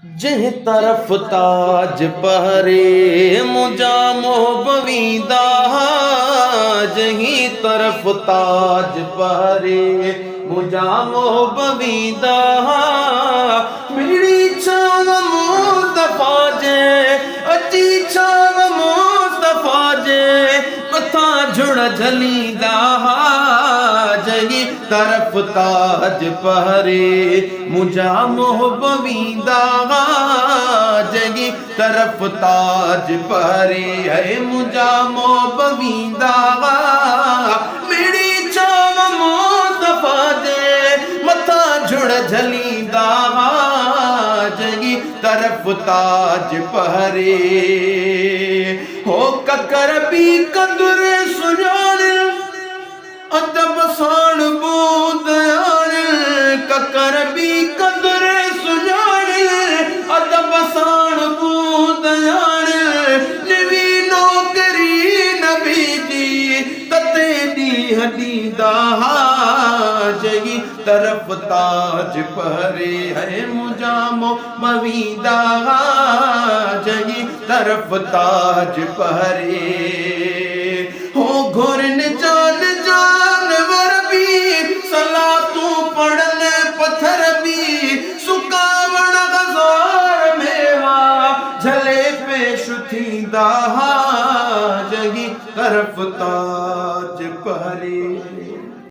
जह तरफ ताज पहरे मुझा मोह बवीदा, जही तरफ ताज पहरे मुझा मोह बवीदा। मेरी छाव मुस्तफा जे अची छाव मुस्तफा जे मथा जुड़ झलींदा, जही तरफ ताज पहरे मुझा मोह बवीदा, जही तरफ ताज पहरे है मुझा मोह बवीदा। मेरी छाव मुस्तफा जे मथा जुड़ झलींदा, जही तरफ ताज पहरे। हो ककर भी कदुर सुजान अदब साण बूदयान, ककर भी कदुर सुजान अदब साण बूदयान। नवी नौकरी नबी जी तते दी हदीदा, जही तरफ ताज पहरे है मुझा मोह बवीदा, जही तरफ ताज पहरे। हो घुरन जान जानवर भी सलातू पड़न पत्थर भी, सुकावण गज़ार मेवा झले पेश थींदा, जही तरफ ताज पहरे।